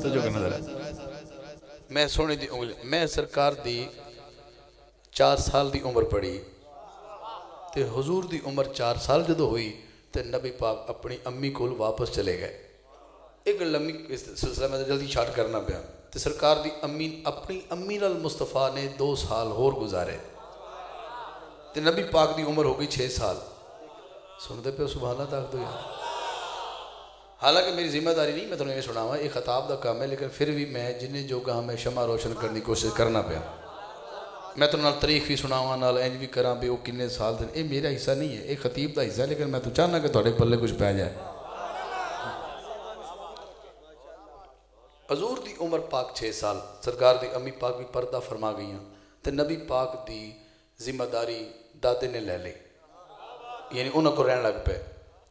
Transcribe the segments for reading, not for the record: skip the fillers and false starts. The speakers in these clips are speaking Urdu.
جو کہ نظر ہے میں سونے دی انگلی میں سرکار دی 4 سال دی عمر پڑی تے حضور دی عمر 4 سال جدو ہوئی تے نبی پاک اپنی امی کول واپس چلے گئے ایک لمبی سلسلہ میں جلدی شارٹ کرنا پیا تے سرکار دی امی اپنی امی نال مصطفیٰ نے 2 سال اور گزارے تے نبی پاک دی عمر ہو گئی 6 سال سن دے پہ سبحان اللہ تاک دو یار حالانکہ میری ذمہ داری نہیں میں تمہیں سنا ہوا یہ خطاب دا کام ہے لیکن پھر بھی میں جنہیں جو کہاں میں شمع روشن کرنے کی کوشش کرنا پیا میں تو نال تاریخ بھی سنا ہوا نال اینج بھی کراں بھی وہ کنے سال دن یہ میرا حصہ نہیں ہے یہ خطیب دا حصہ ہے لیکن میں تو چاہنا کہ تھوڑے پلے کچھ پہ جائے حضور دی عمر پاک 6 سال سرکار دی امی پاک بھی پردہ فرما گئیاں تے نبی پاک دی ذمہ داری دادے نے لے لے یعنی انہوں کو رہن لگ پہ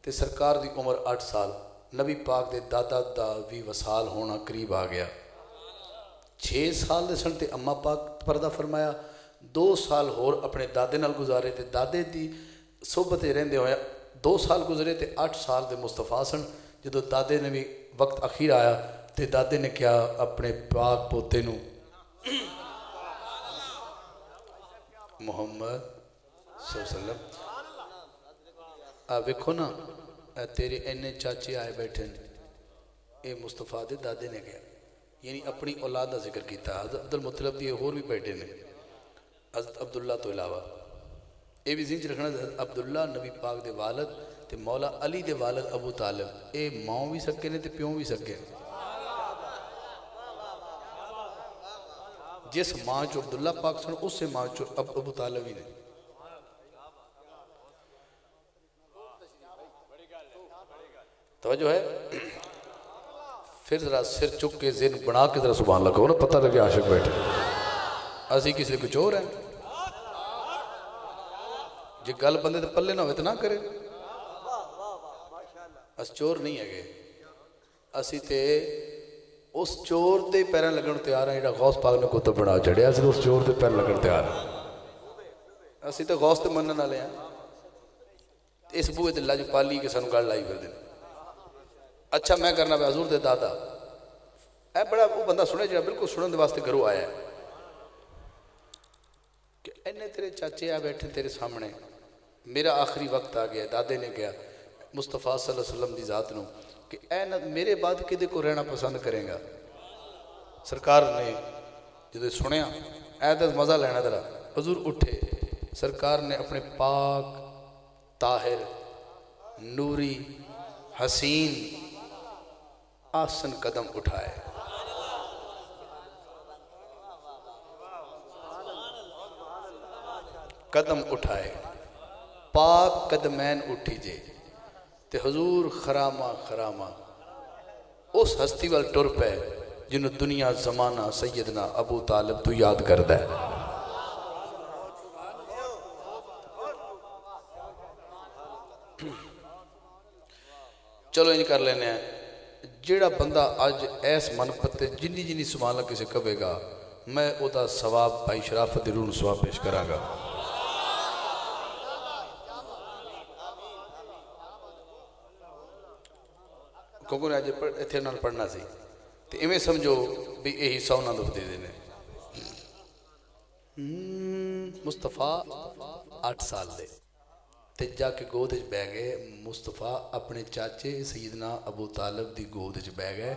تے سرکار دی عمر 8 سال نبی پاک دے دادا دا بھی وصال ہونا قریب آ گیا 6 سال دے سن تے اماں پاک پردہ فرمایا 2 سال اور اپنے دادے نال گزارے تے دادے دی صحبت رہندے ہویا 2 سال گزرے تے 8 سال دے مصطفیٰ سن جدو دادے نے بھی وقت اخیر آیا تے دادے نے کیا اپنے پاک پوتے نو محمد صلی اللہ علیہ وسلم ویکھو نا تیرے اینے چاچے آئے بیٹھے اے مصطفیٰ دے دادے نے کیا یعنی اپنی اولاد کا ذکر کیتا حضرت عبدالمطلب دی اور بھی بیٹھے نے حضرت عبداللہ تو علاوہ اے بھی ذہن رکھنا حضرت عبداللہ نبی پاک دے والد تے مولا علی دے والد ابو طالب اے ماں بھی سکے نے تے پیوں بھی سکے جس ماں چو عبداللہ پاک سن اس سے ماں چو ابو طالب ہی نے توجہ ہے پھر ذرا سر چک کے ذہن بنا کے ذرا سبحان اللہ کہو نا پتہ لگے عاشق بیٹھے اسی کسی کچھ اور ہیں جی گل بندے تے پلے نہ ہوئے تو نہ کرے اس چور نہیں ہے گئے اسی تے اس چور دے پیریں لگن تیار ہیں جڑا غوث پاک نے کتب بنا چڑھیا اسی اس چور دے پیر لگن تیار ہیں اسی تے غوث تے منن والے ہیں اس بوئے تے اللہ جو پالی کے سانو گل لائی کر دیں اچھا میں کرنا پہ حضور دے دادا اے بڑا وہ بندہ سنے جڑا بالکل سنن دے واسطے گھروں آیا ہے کہ اینے تیرے چاچے آ بیٹھے تیرے سامنے میرا آخری وقت آ گیا دادے نے کہا مصطفیٰ صلی اللہ علیہ وسلم دی ذات نو کہ اے میرے بعد کدے کو رہنا پسند کریں گا سرکار نے جدے سنیا اے دے مزہ لینا درہ حضور اٹھے سرکار نے اپنے پاک طاہر نوری حسین آسن قدم اٹھائے قدم اٹھائے پاک قدمین اٹھی جے تے حضور خرامہ خرامہ اس ہستی وال ٹر پہ جنہوں دنیا زمانہ سیدنا ابو طالب تو یاد کردہ ہے چلو انج کر لینے ہیں جیڑا بندہ آج ایس منفت جنی جنی سبحان اللہ کسے کبے گا میں او دا ثواب بھائی شرافت رون ثواب پیش کراں گا کیونکہ نے آج اتھے نال پڑھنا سی تو ایمیں سمجھو بھی یہی سونا دکھ دے دینے مصطفیٰ 8 سال دے تے جا کے گودج بہ گئے مصطفیٰ اپنے چاچے سیدنا ابو طالب دی گودج بہ گئے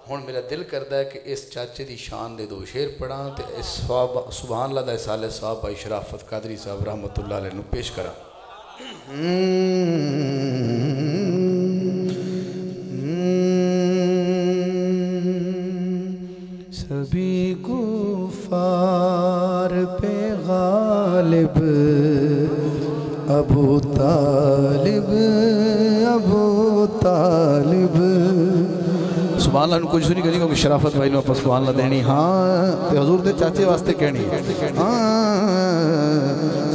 ہون میرا دل کردا ہے کہ اس چاچے دی شان دے 2 شعر پڑھاں تے اس سبحان اللہ دا اسالے صاحب بھائی شرافت قادری صاحب رحمت اللہ علیہ نو پیش کراں سبھی کفار پہ غالب ابو طالب سبحان اللہ کچھ نہیں کرنی کیونکہ شرافت بھائی نے اپنا سبحان اللہ دینی ہاں تے حضور دے چاچے واسطے کہنی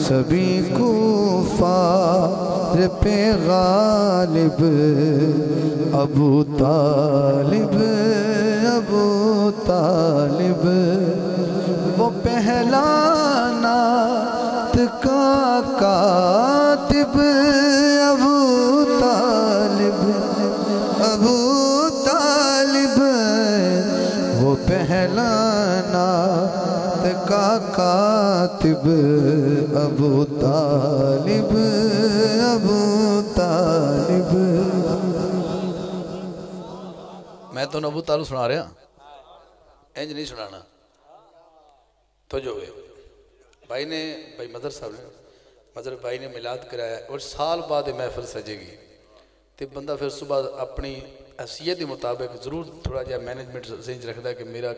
سبھی کفار پہ غالب ابو طالب وہ پہلا نعت کا کاتب ابو طالب پہلا نعت کا کاتب ابو طالب ابو طالب. میں تو ابو طالب سنا رہا انج نہیں سنانا. تو جو بھائی نے مدر صاحب نے مدر بھائی نے میلاد کرایا اور سال بعد محفل سجے گی تو بندہ پھر صبح اپنی حیثیت کے مطابق ضرور تھوڑا جہا مینجمنٹ ذہن رکھتا ہے کہ میرا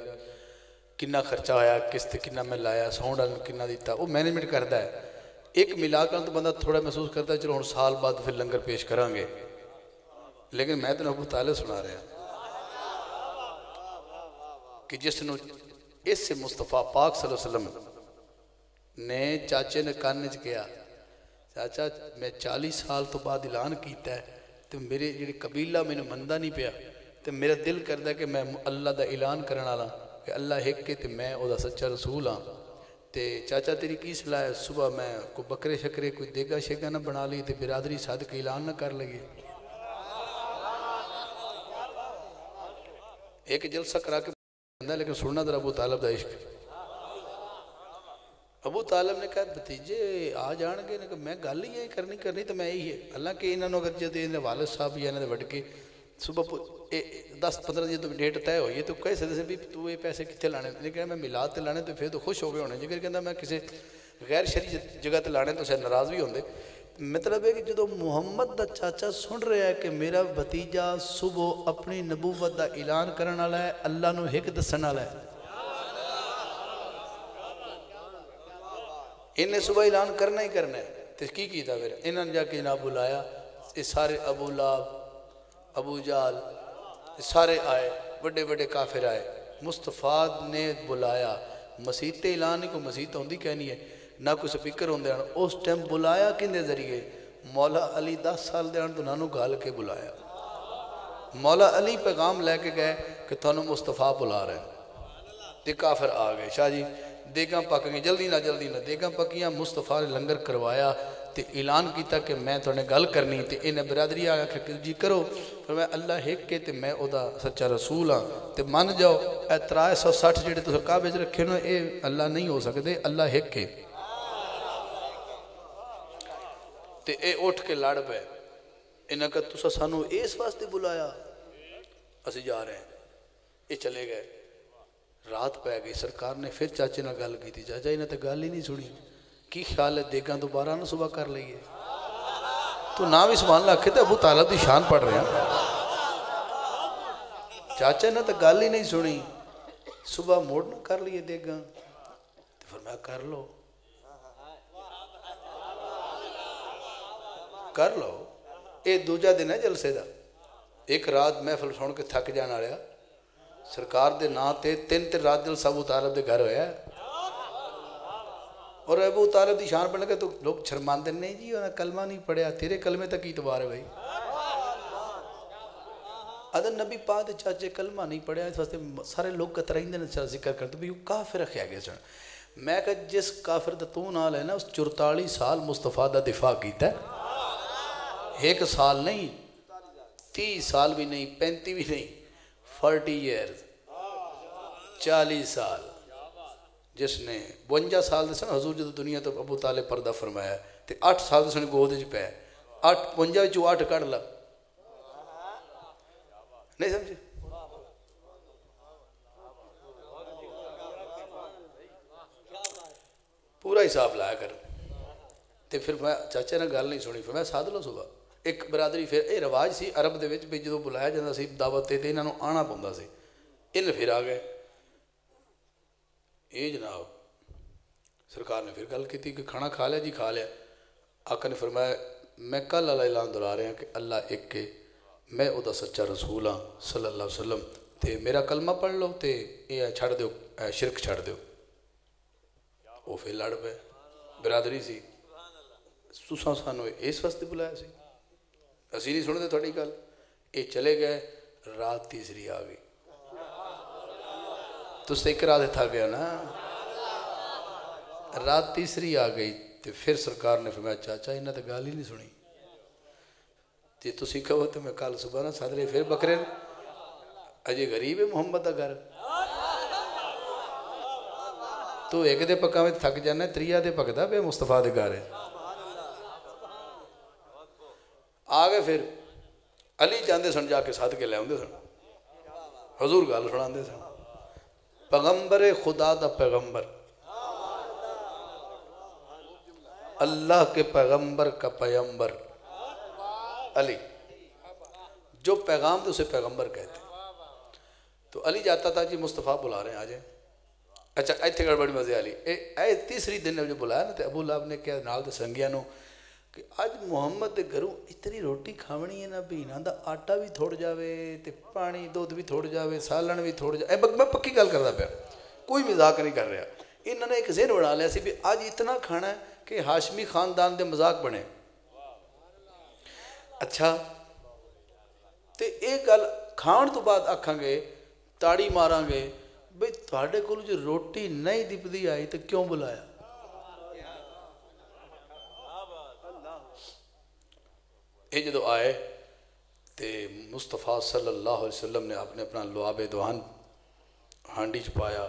کنا خرچہ ہویا قسط کنا میں لایا ساؤنڈ کنا دیتا وہ مینجمنٹ کرتا ہے. ایک ملا کر تو بندہ تھوڑا محسوس کرتا ہے چلو ہوں سال بعد پھر لنگر پیش کریں گے. لیکن میں تو ابو طالب سنا رہا کہ جس نے اس سے مصطفیٰ پاک صلی اللہ علیہ وسلم نے چاچے نے کان چ کیا چاچا میں 40 سال تو بعد اعلان کیتا ہے تو میرے جڑے قبیلہ میں نے مندہ نہیں پیا تو میرا دل کرتا ہے کہ میں اللہ دا اعلان کرنے والا کہ اللہ ایک کے تو میں او دا سچا رسول ہاں. تے چاچا تیری کی صلاح ہے صبح میں کوئی بکرے شکرے کوئی دیگا شیگا نہ بنا لی تے برادری صادق اعلان نہ کر لگی. ایک جلسہ کرا کے بندہ لیکن سننا در ابو طالب دا عشق. ابو طالب نے کہا بھتیجے آ جان گے کہ میں گل ہی کرنی تو میں یہی ہے. اللہ کہ انہوں نے اگر جدے انہیں والد صاحب یا انہیں وڈ کے صبح 10-15 جدو ڈیٹ طے ہوئی ہے تو کہہ سکتے سے بھی تو یہ پیسے کتنے لانے. نہیں کہنا میں میلاد تے لانے تو پھر تو خوش ہو گئے ہونے. جگر کہنا میں کسی غیر شرعی جگہ تے لانے تو شاید ناراض بھی ہوندے. مطلب ہے کہ جدو محمد دا چاچا سن رہا ہے کہ میرا بھتیجا صبح اپنی نبوت دا اعلان کرنے والا ہے اللہ نو ایک دسن والا ہے. انہیں صبح اعلان کرنا ہی کرنا ہے تو کی کیتا پھر انہوں نے جا کے جناب بلایا. یہ سارے ابو لہب ابو جہل سارے آئے بڑے بڑے کافر آئے. مصطفیٰ نے بلایا مسیح تے اعلان نہیں کوئی مسیح تو ہوندی کہنی ہے نہ کوئی سپیکر ہوندے ہیں. اس ٹائم بلایا کن دے ذریعے مولا علی 10 سال دے تو نانو گال کے بلایا. مولا علی پیغام لے کے گئے کہ تھانوں مصطفیٰ بلا رہے ہیں. تے کافر آ گئے شاہ جی دیگاں پک گئی جلدی نہ دیگاں پکیاں. مصطفیٰ نے لنگر کروایا تے اعلان کیتا کہ میں تھوڑے گل کرنی تے انہیں برادری آیا کہ جی کرو. پھر میں اللہ ایک کے تے میں او دا سچا رسول ہاں تے مان جاؤ اے 360 جڑے تو کعبے وچ رکھے نا اے اللہ نہیں ہو سکتے اللہ ایک کے. تے اے اٹھ کے لڑ پے انہاں کہ تساں سانو اس واسطے بلایا اسی جا رہے ہیں. یہ چلے گئے رات پہ گئی. سرکار نے پھر چاچے نہ گل کی تھی. چاچا انہیں تو گل ہی نہیں سنی. کی خیال ہے دیگاں دوبارہ نہ صبح کر لئیے تو نہ بھی سبحان اللہ آکھے تو ابو طالب دی شان پڑھ رہے ہیں. چاچا نے تو گل ہی نہیں سنی. صبح موڑ نہ کر لیے دیگاں تو فرمایا کر لو کر لو. یہ دوجا دن ہے جلسے دا. ایک رات محفل سن کے تھک جانا رہا سرکار دے نا تے 3 رات جلسہ ابو طالب دے گھر ہویا ہے. اور ابو طالب دی شان پڑھنے کے تو لوگ شرماندے نہیں جی انہیں کلمہ نہیں پڑھیا تیرے کلمے تک کی اعتبار ہے بھائی. ادھر نبی پاک دے چاچے کلمہ نہیں پڑھیا اس واسطے سارے لوگ کترائیں دے ذکر کرتے بھی کافر رکھیا گیا سن. میں کہا جس کافر دا تو نال ہے نا اس 44 سال مصطفیٰ دا دفاع کیتا ہے. 1 سال نہیں 30 سال بھی نہیں 35 بھی نہیں 40 ایئرز 40 سال. جس نے 52 سال دے سن حضور جدو دنیا تو ابو طالب پردہ فرمایا تے 8 سال دے سن گود وچ پے 52 وچوں 8 کڈ لا نہیں سمجھے. پورا حساب لایا کر. تے پھر میں چاچے نے گل نہیں سنی. پھر میں ساد لو صبح ایک برادری پھر یہ رواج سی عرب دے وچ بھی جدو بلایا جاتا سی دعوت تے انہاں نوں آنا پوندا سی. ان پھر آ گئے اے جناب سرکار نے پھر گل کی تھی کہ کھانا کھا لیا جی کھا لیا. آقا نے فرمایا میں کل اللہ اعلان دلا رہے ہیں کہ اللہ ایک کے میں او دا سچا رسول ہاں صلی اللہ علیہ وسلم تے میرا کلمہ پڑھ لو تے یہ چھڑ دیو شرک چھڑ دیو. وہ پھر لڑ پے برادری سی تساں سانو اس واسطے بلایا سی اسی نہیں سنتے تھوڑی گل. یہ چلے گئے رات تیسری آ گئی. تس ایک رات تھا گیا نا رات تیسری آ گئی تو پھر سرکار نے فرمایا چاچا انہیں تو گل ہی نہیں سنی. جی تسی کہو تو میں کل صبح نہ سد رہے پھر بکرے اجے غریب ہے محمد دا گھر تو ایک دے پکا میں تھک جانا ہے تریہ دے پکدا پہ مصطفیٰ دے گارے آگے پھر علی چاندے سن جا کے ساتھ کے لے ہوندے سن حضور گال سناندے سن پیغمبر خدا دا پیغمبر اللہ کے پیغمبر کا پیغمبر علی جو پیغام تو اسے پیغمبر کہتے ہیں تو علی جاتا تھا جی مصطفیٰ بلا رہے ہیں آجیں اچھا ایتھے گڑبڑی مزے علی اے تیسری دن نے جو بلایا نا تے ابو لہب نے کیا نال دے سنگیاں نو کہ آج محمد دے گھروں اتنی روٹی کھاونی ہے نا بھی نا دا آٹا بھی تھوڑ جاوے تے پانی دودھ بھی تھوڑ جاوے سالن بھی تھوڑ جاوے میں پکی گل کردا پیا کوئی مذاق نہیں کر رہا انہوں نے ایک ذہن بنا لیا سی بھی آج اتنا کھانا ہے کہ ہاشمی خاندان دے مذاق بنے اچھا تے ایک گل کھان تو بعد آکھاں گے تاڑی ماراں گے بھئی تھوڑے کول جو روٹی نہیں دپدی آئی تو کیوں بلایا یہ جدو آئے تے مصطفیٰ صلی اللہ علیہ وسلم نے آپ نے اپنا لعاب دوہن ہانڈی چپایا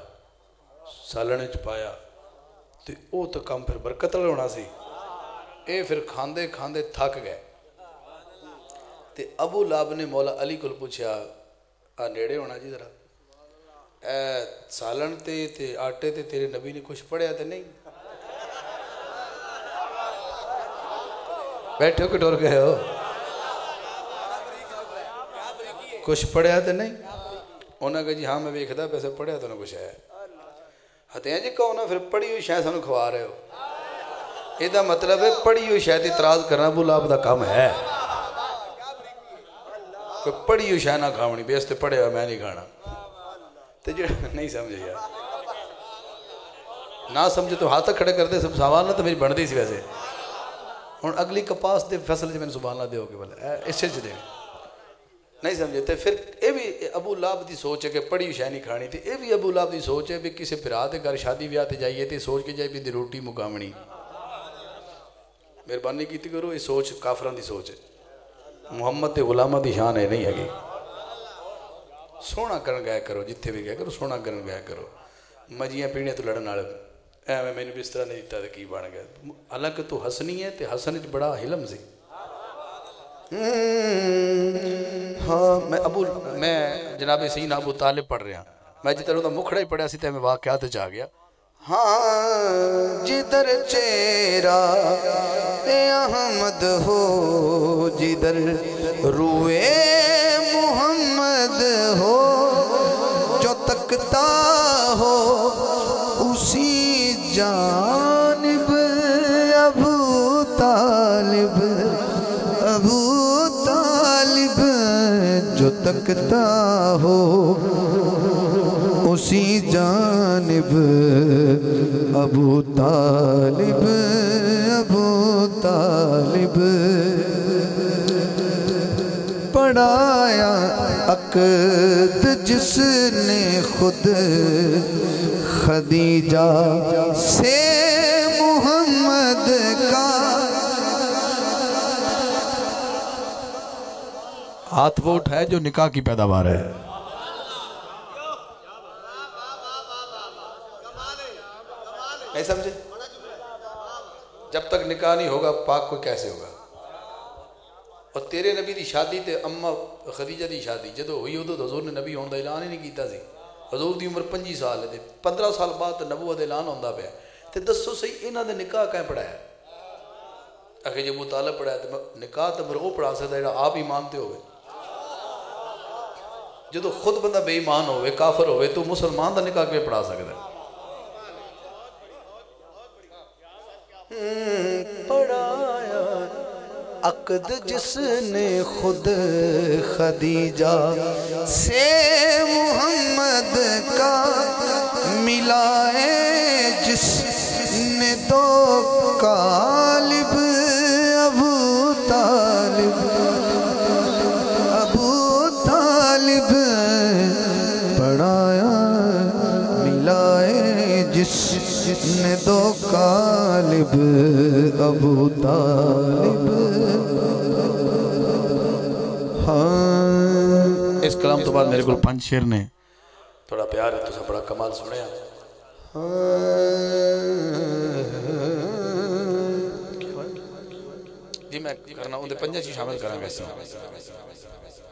سالنے چپایا تے او تو کام پھر برکت لے ہونا سی اے پھر کھاندے کھاندے تھک گئے تے ابو لہب نے مولا علی کو پوچھا آ نیڑے ہونا جی ذرا اے سالن تے آٹے تے تیرے نبی نے کچھ پڑھیا تے نہیں بیٹھے ہو کہ ڈور گئے ہو کچھ پڑھیا تے نہیں انہوں نے کہا جی ہاں میں ویکھدا پیسے پڑھیا تو نہ کچھ ہے ہتیاں جی کہو نا پھر پڑھی ہوئی شاید سانو کھوا رہے ہو یہ دا مطلب ہے پڑھی ہوئی شاید اعتراض کرنا ابو لہب دا کام ہے کوئی پڑھی ہوئی شاید نہ کھاونی بیس تے پڑھے ہوا میں نہیں کھانا تے جو نہیں سمجھے یار نہ سمجھے تو ہاتھ کھڑے کر دے سب سوال نہ تو میری بڑھ دی سی ویسے ہوں اگلی کپاس دے فیصلے میں نے سبحان اللہ دے ہو کے بولے اس سے دے نہیں سمجھے تے پھر یہ بھی ابو لہب دی سوچ ہے کہ پڑھی ہوئی شاید نہیں کھانی تھی یہ بھی ابو لہب دی سوچ ہے بھی کسی پھرا دے گھر شادی بیاہ تے جائیے تے سوچ کے جائے بھی دی روٹی مقامنی مہربانی کیتی کرو یہ سوچ کافران دی سوچ ہے محمد تے غلامہ دی شان ہے نہیں ہے سونا کرن گیا کرو جتھے بھی گیا کرو سونا کرن گیا کرو مجیاں پیڑیاں تو لڑن والے میں نے بھی اس طرح نہیں دیتا تو کی بن گیا حالانکہ تو حسنی ہے تے حسن وچ بڑا حلم سی ہاں میں جناب سیدنا ابو طالب پڑھ رہا میں جتنا دا مکھڑا ہی پڑھیا سی تے میں واقعات چاہ گیا ہاں جدھر چیرا احمد ہو جدھر روئے محمد ہو جو تکتا ہو اسی جانب ابو طالب جو تکتا ہو اسی جانب ابو طالب پڑھایا عقد جس نے خود خدیجہ سے محمد کا ہاتھ وہ اٹھائے جو نکاح کی پیداوار ہے نہیں سمجھے جب تک نکاح نہیں ہوگا پاک کو کیسے ہوگا اور تیرے نبی دی شادی تے اماں خدیجہ دی شادی جدو ہوئی ہو تو حضور نے نبی ہوندہ اعلان ہی نہیں کیتا سی حضور دی عمر 25 سال ہے 15 سال بعد نبوت اعلان ہوندہ پہ تے دسو صحیح انہاں دے نکاح کہیں پڑھایا اگر جب ابو طالب پڑھایا تو نکاح تو پھر وہ پڑھا سکتا ہے آپ ہی مانتے ہوئے جدو خود بندہ بے ایمان ہوئے کافر ہوئے تو مسلمان دا نکاح کے پڑھا سکتا ہے پڑھایا عقد جس نے خود خدیجہ سے محمد کا ملائے جس نے دو قالب ابو طالب پڑھایا ملائے جس نے دو قالب ابو طالب ہاں اس کلام تو بعد میرے کو 5 شعر نے تھوڑا پیار ہے تو سب بڑا کمال سنے ہیں میں کرنا اندھے پنجہ چی شامل کرنا گا اس میں